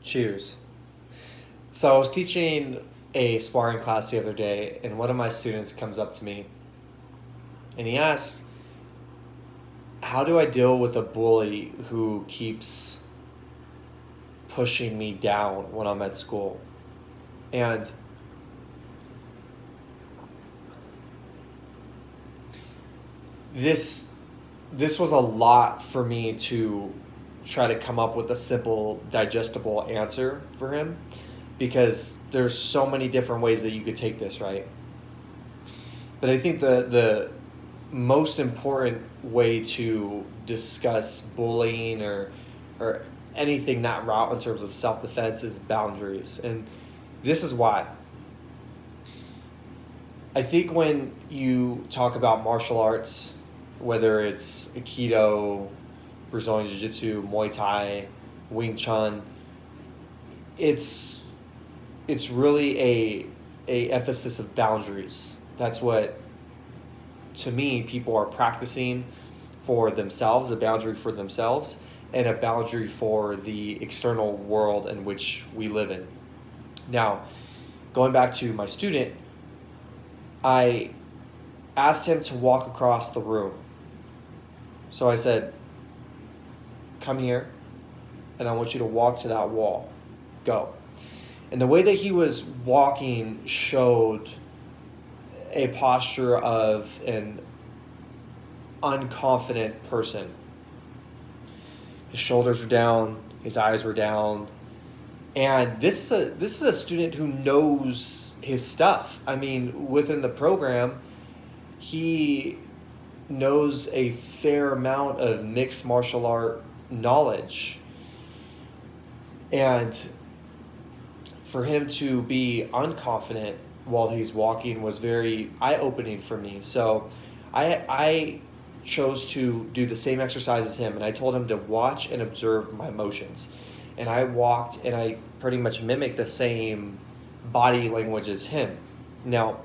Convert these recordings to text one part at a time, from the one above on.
Cheers. So I was teaching a sparring class the other day, and one of my students comes up to me and he asks, how do I deal with a bully who keeps pushing me down when I'm at school? And this this was a lot for me to try to come up with a simple, digestible answer for him because there's so many different ways that you could take this, right? But I think the most important way to discuss bullying or anything that route in terms of self-defense is boundaries. And this is why. I think when you talk about martial arts, whether it's Aikido, Brazilian Jiu-Jitsu, Muay Thai, Wing Chun, it's it's really a emphasis of boundaries. That's what, to me, people are practicing for themselves, a boundary for themselves, and a boundary for the external world in which we live in. Now, going back to my student, I asked him to walk across the room. So I said, come here, and I want you to walk to that wall. Go. And the way that he was walking showed a posture of an unconfident person. His shoulders were down, his eyes were down, and this is a student who knows his stuff. I mean, within the program, he knows a fair amount of mixed martial art knowledge. And for him to be unconfident while he's walking was very eye-opening for me. So I chose to do the same exercise as him, and I told him to watch and observe my motions. And I walked and I pretty much mimicked the same body language as him. Now,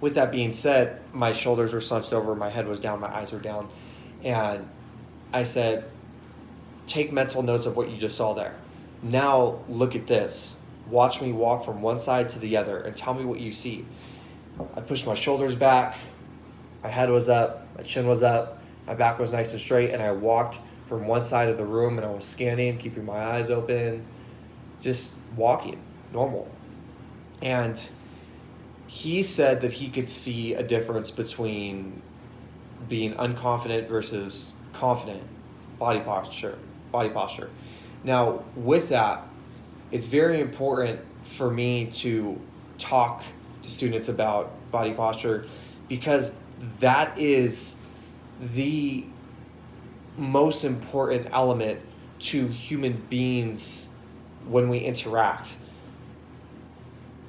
with that being said, my shoulders were slunched over, my head was down, my eyes were down, and I said, take mental notes of what you just saw there. Now look at this. Watch me walk from one side to the other and tell me what you see. I pushed my shoulders back, my head was up, my chin was up, my back was nice and straight, and I walked from one side of the room and I was scanning, keeping my eyes open, just walking, normal. And he said that he could see a difference between being unconfident versus confident body posture. Now, with that, it's very important for me to talk to students about body posture because that is the most important element to human beings when we interact.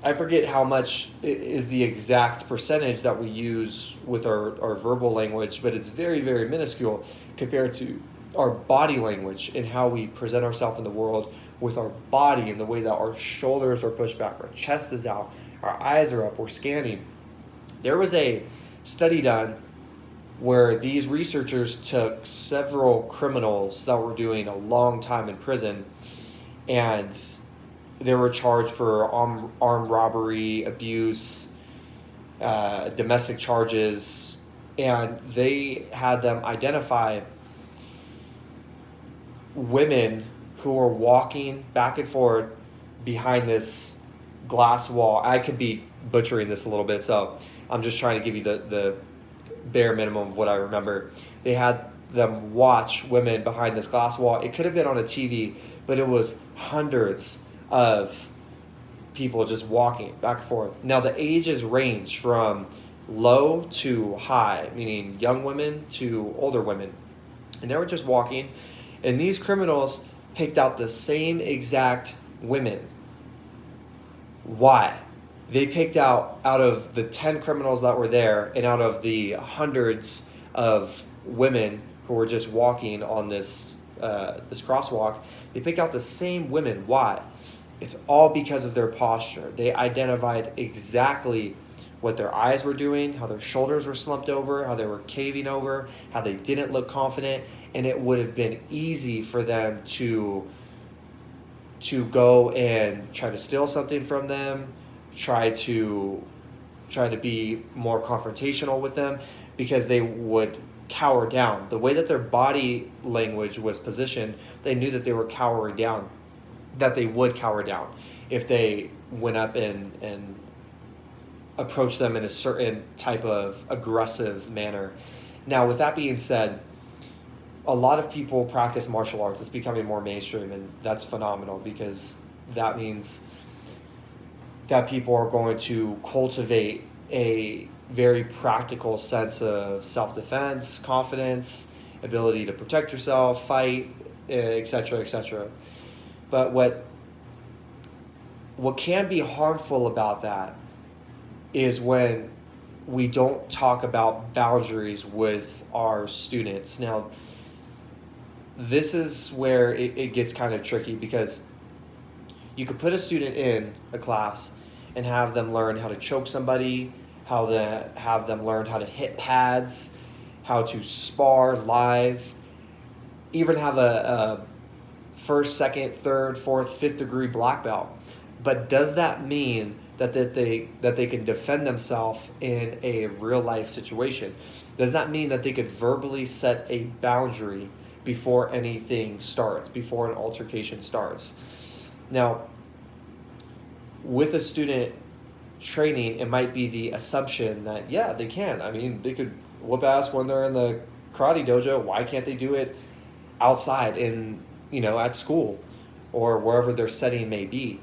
I forget how much is the exact percentage that we use with our verbal language, but it's very, very minuscule compared to our body language and how we present ourselves in the world with our body and the way that our shoulders are pushed back, our chest is out, our eyes are up, we're scanning. There was a study done where these researchers took several criminals that were doing a long time in prison and they were charged for armed robbery, abuse, domestic charges, and they had them identify women who were walking back and forth behind this glass wall. I could be butchering this a little bit, so I'm just trying to give you the bare minimum of what I remember. They had them watch women behind this glass wall. It could have been on a TV, but it was hundreds of people just walking back and forth. Now, the ages range from low to high, meaning young women to older women. And they were just walking, and these criminals picked out the same exact women. Why? They picked out of the 10 criminals that were there and out of the hundreds of women who were just walking on this crosswalk, they picked out the same women. Why? It's all because of their posture. They identified exactly what their eyes were doing, how their shoulders were slumped over, how they were caving over, how they didn't look confident, and it would have been easy for them to to go and try to steal something from them, try to be more confrontational with them, because they would cower down. The way that their body language was positioned, they knew that they were cowering down, that they would cower down if they went up and approached them in a certain type of aggressive manner. Now, with that being said, a lot of people practice martial arts. It's becoming more mainstream, and that's phenomenal, because that means that people are going to cultivate a very practical sense of self-defense, confidence, ability to protect yourself, fight, etc., etc. But what can be harmful about that is when we don't talk about boundaries with our students. Now, this is where it gets kind of tricky, because you could put a student in a class and have them learn how to choke somebody, have them learn how to hit pads, how to spar live, even have a first, second, third, fourth, fifth degree black belt. But does that mean that they can defend themselves in a real life situation? Does that mean that they could verbally set a boundary before anything starts, before an altercation starts? Now, with a student training, it might be the assumption that, yeah, they can. I mean, they could whoop ass when they're in the karate dojo. Why can't they do it outside at school or wherever their setting may be?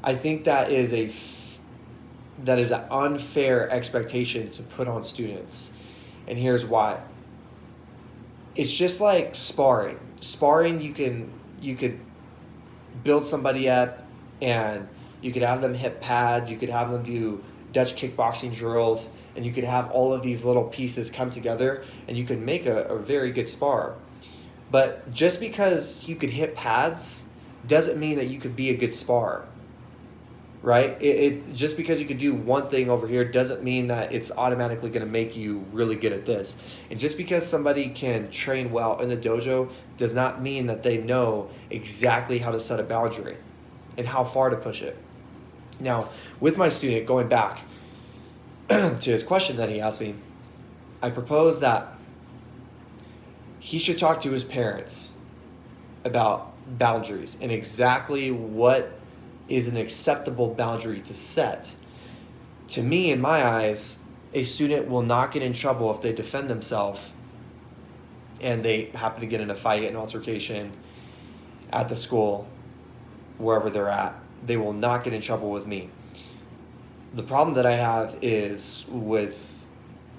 I think that is an unfair expectation to put on students. And here's why. It's just like sparring. Sparring, you could build somebody up, and you could have them hit pads, you could have them do Dutch kickboxing drills, and you could have all of these little pieces come together, and you could make a very good spar. But just because you could hit pads doesn't mean that you could be a good spar, right? It just because you could do one thing over here doesn't mean that it's automatically going to make you really good at this. And just because somebody can train well in the dojo does not mean that they know exactly how to set a boundary and how far to push it. Now, with my student, going back to his question that he asked me, I propose that he should talk to his parents about boundaries and exactly what is an acceptable boundary to set. To me, in my eyes, a student will not get in trouble if they defend themselves and they happen to get in a fight, an altercation at the school, wherever they're at. They will not get in trouble with me. The problem that I have is with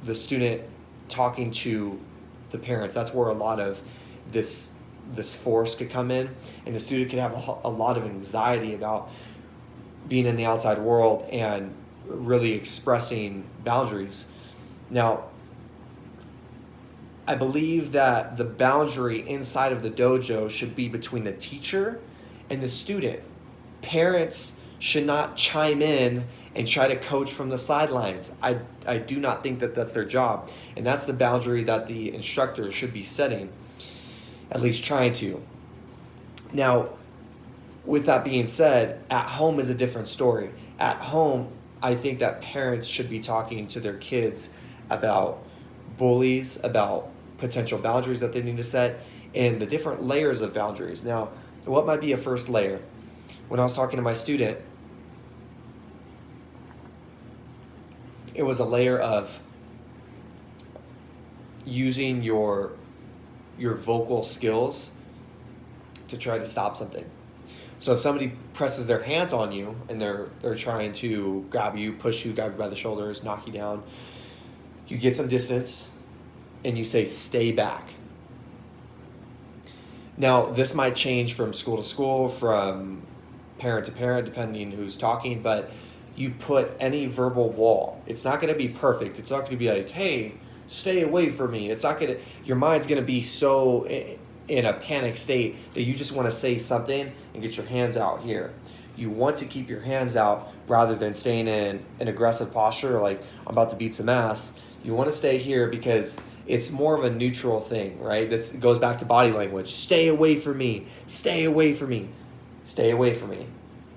the student talking to the parents. That's where a lot of this force could come in, and the student could have a lot of anxiety about being in the outside world and really expressing boundaries. Now, I believe that the boundary inside of the dojo should be between the teacher and the student. Parents should not chime in and try to coach from the sidelines. I do not think that that's their job. And that's the boundary that the instructor should be setting, at least trying to. Now, with that being said, at home is a different story. At home, I think that parents should be talking to their kids about bullies, about potential boundaries that they need to set, and the different layers of boundaries. Now, what might be a first layer? When I was talking to my student, it was a layer of using your vocal skills to try to stop something. So if somebody presses their hands on you and they're trying to grab you, push you, grab you by the shoulders, knock you down, you get some distance and you say, stay back. Now, this might change from school to school, from parent to parent, depending who's talking, but you put any verbal wall. It's not going to be perfect. It's not going to be like, hey, stay away from me. It's not going to, your mind's going to be so in a panic state that you just want to say something and get your hands out here. You want to keep your hands out rather than staying in an aggressive posture, like I'm about to beat some ass. You want to stay here because it's more of a neutral thing, right? This goes back to body language. Stay away from me. Stay away from me. Stay away from me,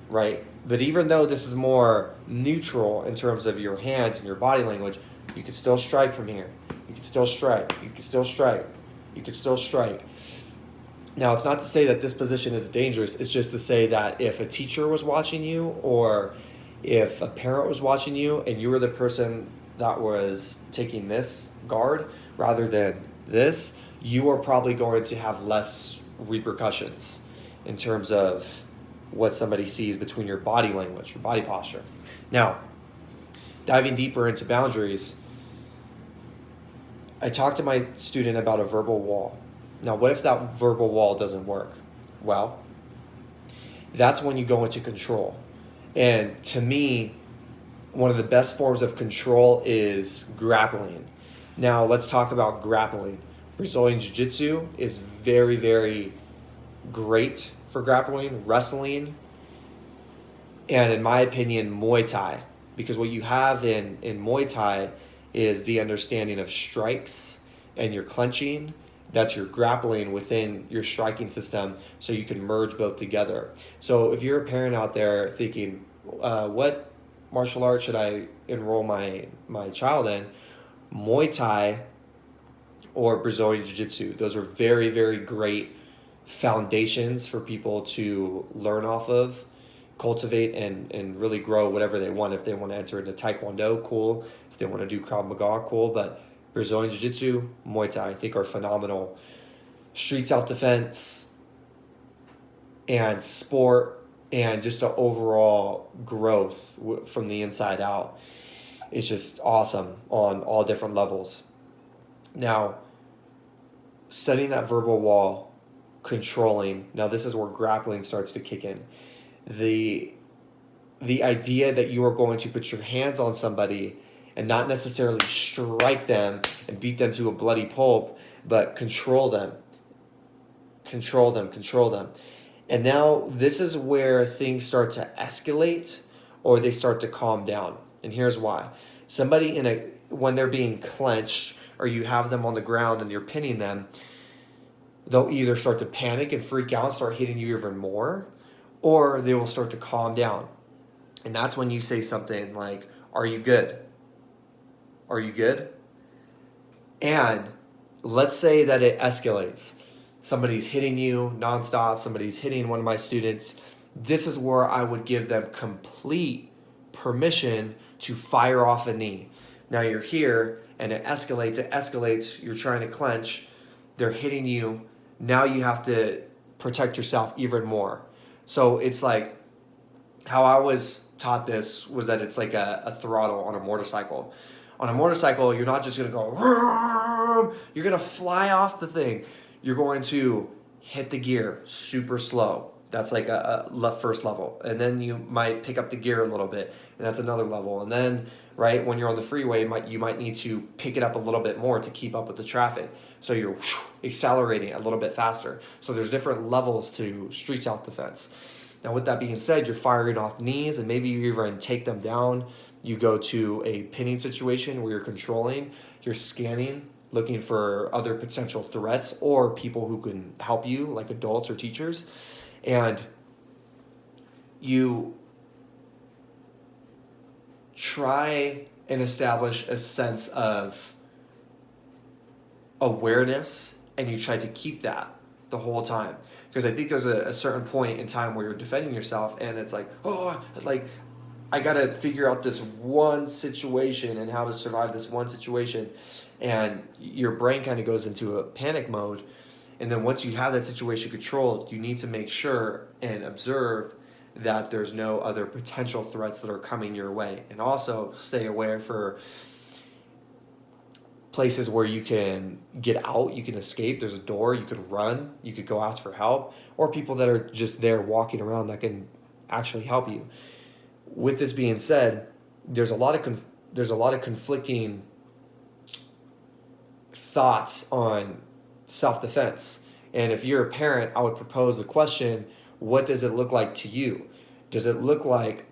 right? But even though this is more neutral in terms of your hands and your body language, you can still strike from here. You can still strike. You can still strike. You can still strike. Now, it's not to say that this position is dangerous. It's just to say that if a teacher was watching you, or if a parent was watching you and you were the person that was taking this guard rather than this, you are probably going to have less repercussions in terms of what somebody sees between your body language, your body posture. Now, diving deeper into boundaries, I talked to my student about a verbal wall. Now, what if that verbal wall doesn't work? Well, that's when you go into control. And to me, one of the best forms of control is grappling. Now, let's talk about grappling. Brazilian Jiu-Jitsu is very, very great for grappling, wrestling, and in my opinion, Muay Thai. Because what you have in Muay Thai is the understanding of strikes and your clenching. That's your grappling within your striking system, so you can merge both together. So if you're a parent out there thinking, what martial art should I enroll my child in? Muay Thai or Brazilian Jiu-Jitsu. Those are very, very great foundations for people to learn off of, cultivate, and really grow whatever they want. If they want to enter into Taekwondo, cool. If they want to do Krav Maga, cool. But Brazilian Jiu-Jitsu, Muay Thai, I think are phenomenal. Street self-defense and sport and just an overall growth from the inside out is just awesome on all different levels. Now, setting that verbal wall, controlling, now this is where grappling starts to kick in. The idea that you are going to put your hands on somebody and not necessarily strike them and beat them to a bloody pulp, but control them. And now this is where things start to escalate or they start to calm down. And here's why. Somebody when they're being clenched or you have them on the ground and you're pinning them, they'll either start to panic and freak out and start hitting you even more, or they will start to calm down. And that's when you say something like, "Are you good? Are you good?" And let's say that it escalates. Somebody's hitting you nonstop. Somebody's hitting one of my students. This is where I would give them complete permission to fire off a knee. Now you're here and it escalates. You're trying to clench. They're hitting you. Now you have to protect yourself even more. So it's like, how I was taught this was that it's like a throttle on a motorcycle. On a motorcycle, you're not just going to go, vroom, you're going to fly off the thing. You're going to hit the gear super slow. That's like a first level. And then you might pick up the gear a little bit, and that's another level. And then, right, when you're on the freeway, you might need to pick it up a little bit more to keep up with the traffic. So you're accelerating a little bit faster. So there's different levels to street self-defense. Now, with that being said, you're firing off knees, and maybe you even take them down. You go to a pinning situation where you're controlling, you're scanning, looking for other potential threats or people who can help you, like adults or teachers. And you try and establish a sense of awareness, and you try to keep that the whole time. Because I think there's a certain point in time where you're defending yourself, and it's like, I got to figure out this one situation and how to survive this one situation. And your brain kind of goes into a panic mode. And then once you have that situation controlled, you need to make sure and observe that there's no other potential threats that are coming your way. And also stay aware for places where you can get out, you can escape. There's a door, you could run, you could go ask for help, or people that are just there walking around that can actually help you. With this being said, there's a lot of conflicting thoughts on self-defense. And if you're a parent, I would propose the question, what does it look like to you? Does it look like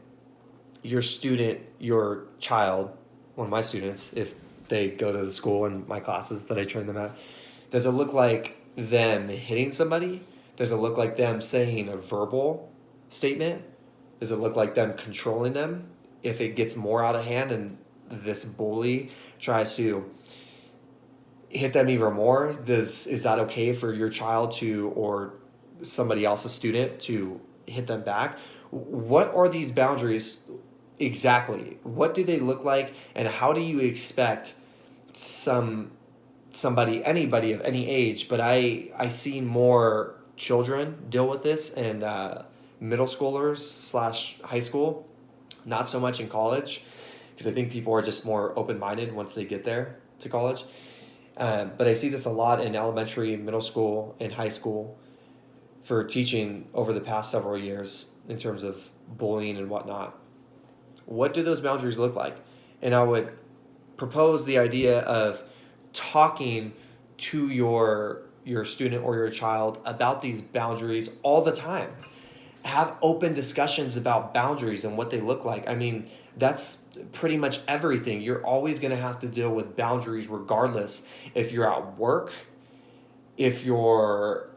your student, your child, one of my students, if they go to the school and my classes that I train them at. Does it look like them hitting somebody? Does it look like them saying a verbal statement? Does it look like them controlling them? If it gets more out of hand and this bully tries to hit them even more, is that okay for your child to, or somebody else's student to hit them back? What are these boundaries exactly? What do they look like, and how do you expect anybody of any age, but I see more children deal with this, and middle schoolers slash high school, not so much in college, because I think people are just more open-minded once they get there to college. But I see this a lot in elementary, middle school, and high school for teaching over the past several years in terms of bullying and whatnot. What do those boundaries look like? And I would propose the idea of talking to your student or your child about these boundaries all the time. Have open discussions about boundaries and what they look like. I mean, that's pretty much everything. You're always going to have to deal with boundaries regardless if you're at work, if you're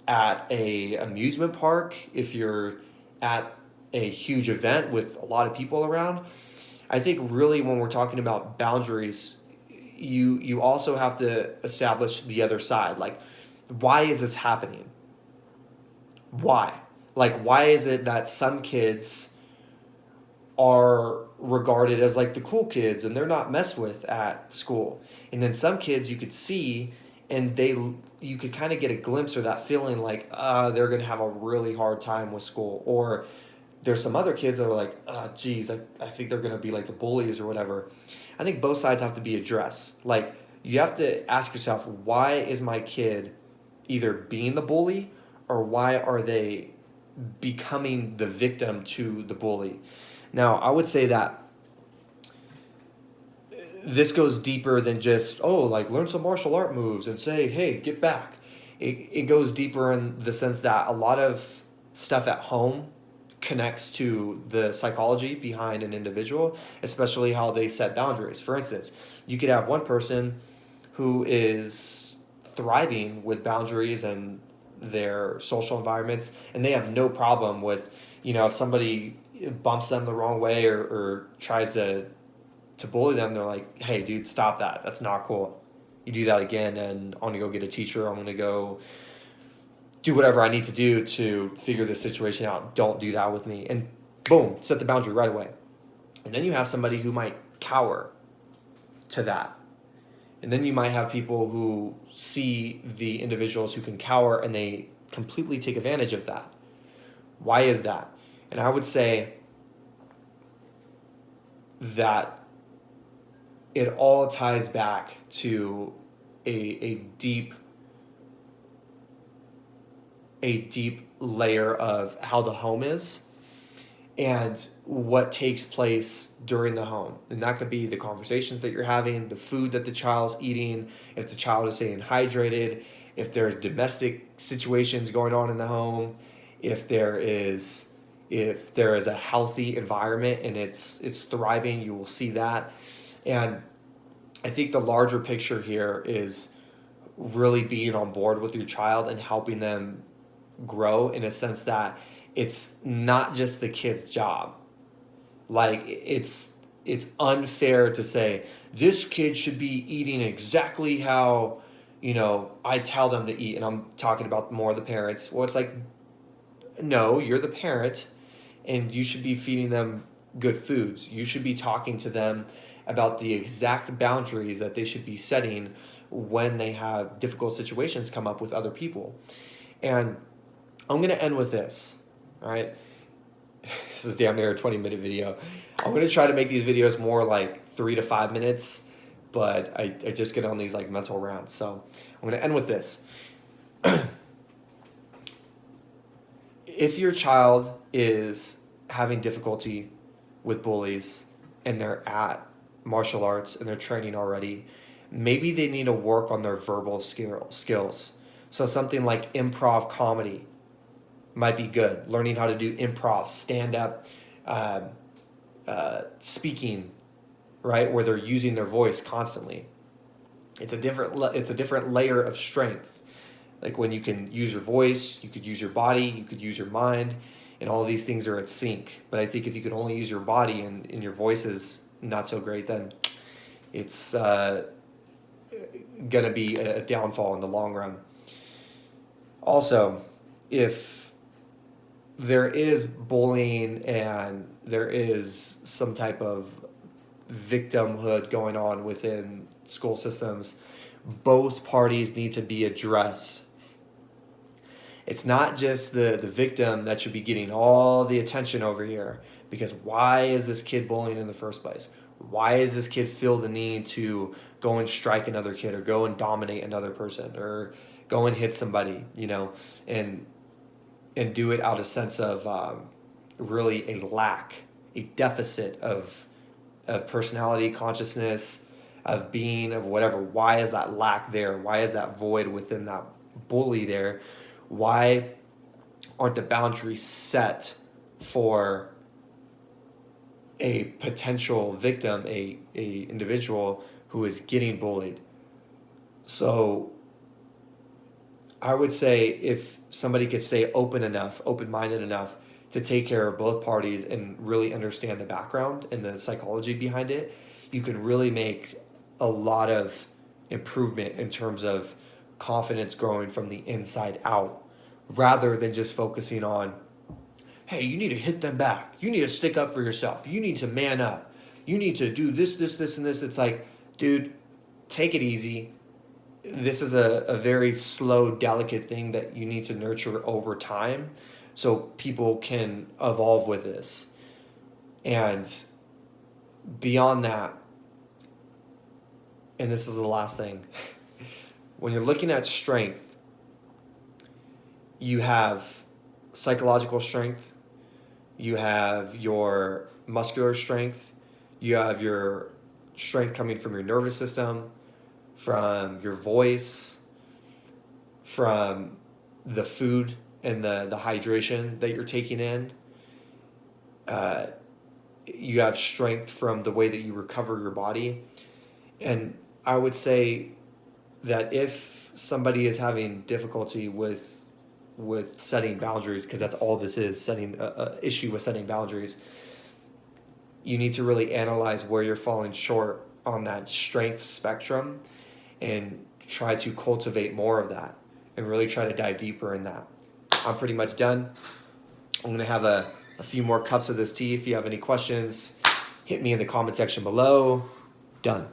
at a amusement park, if you're at a huge event with a lot of people around. I think really when we're talking about boundaries, you also have to establish the other side. Like, why is this happening? Why? Like, why is it that some kids are regarded as like the cool kids and they're not messed with at school, and then some kids you could see and you could kind of get a glimpse or that feeling like they're gonna have a really hard time with school, or there's some other kids that are like, geez, I think they're gonna be like the bullies or whatever. I think both sides have to be addressed. Like, you have to ask yourself, why is my kid either being the bully, or why are they becoming the victim to the bully? Now, I would say that this goes deeper than just, like, learn some martial art moves and say, hey, get back. It goes deeper in the sense that a lot of stuff at home connects to the psychology behind an individual, especially how they set boundaries. For instance, you could have one person who is thriving with boundaries and their social environments, and they have no problem with, if somebody bumps them the wrong way, or tries to bully them, they're like, hey, dude, stop that. That's not cool. You do that again, and I'm going to go get a teacher. I'm going to go do whatever I need to do to figure this situation out. Don't do that with me. And boom, set the boundary right away. And then you have somebody who might cower to that. And then you might have people who see the individuals who can cower and they completely take advantage of that. Why is that? And I would say that it all ties back to a deep layer of how the home is and what takes place during the home. And that could be the conversations that you're having, the food that the child's eating, if the child is staying hydrated, if there's domestic situations going on in the home, if there is a healthy environment and it's thriving, you will see that. And I think the larger picture here is really being on board with your child and helping them grow, in a sense that it's not just the kid's job. Like, it's unfair to say this kid should be eating exactly how I tell them to eat, and I'm talking about more the parents. Well, it's like, no, you're the parent and you should be feeding them good foods. You should be talking to them about the exact boundaries that they should be setting when they have difficult situations come up with other people. And I'm going to end with this, all right? This is damn near a 20-minute video. I'm going to try to make these videos more like 3 to 5 minutes, but I just get on these like mental rounds. So I'm going to end with this. If your child is having difficulty with bullies and they're at martial arts and they're training already, maybe they need to work on their verbal skills. So something like improv comedy might be good. Learning how to do improv, stand up, speaking, right? Where they're using their voice constantly. It's a different layer of strength. Like when you can use your voice, you could use your body, you could use your mind, and all of these things are at sync. But I think if you could only use your body and your voice is not so great, then it's going to be a downfall in the long run. Also, if there is bullying and there is some type of victimhood going on within school systems, both parties need to be addressed. It's not just the victim that should be getting all the attention over here, because why is this kid bullying in the first place? Why does this kid feel the need to go and strike another kid or go and dominate another person or go and hit somebody, and do it out of sense of really a lack, a deficit of personality, consciousness, of being, of whatever. Why is that lack there? Why is that void within that bully there? Why aren't the boundaries set for a potential victim, a individual who is getting bullied? So I would say if somebody could stay open-minded enough to take care of both parties and really understand the background and the psychology behind it, you can really make a lot of improvement in terms of confidence growing from the inside out, rather than just focusing on, hey, you need to hit them back. You need to stick up for yourself. You need to man up. You need to do this, and this. It's like, dude, take it easy. This is a very slow, delicate thing that you need to nurture over time so people can evolve with this. And beyond that, and this is the last thing, when you're looking at strength, you have psychological strength, you have your muscular strength, you have your strength coming from your nervous system, from your voice, from the food and the hydration that you're taking in. You have strength from the way that you recover your body. And I would say that if somebody is having difficulty with setting boundaries, because that's all this is, setting a issue with setting boundaries, you need to really analyze where you're falling short on that strength spectrum and try to cultivate more of that and really try to dive deeper in that. I'm pretty much done. I'm going to have a few more cups of this tea. If you have any questions, hit me in the comment section below. Done.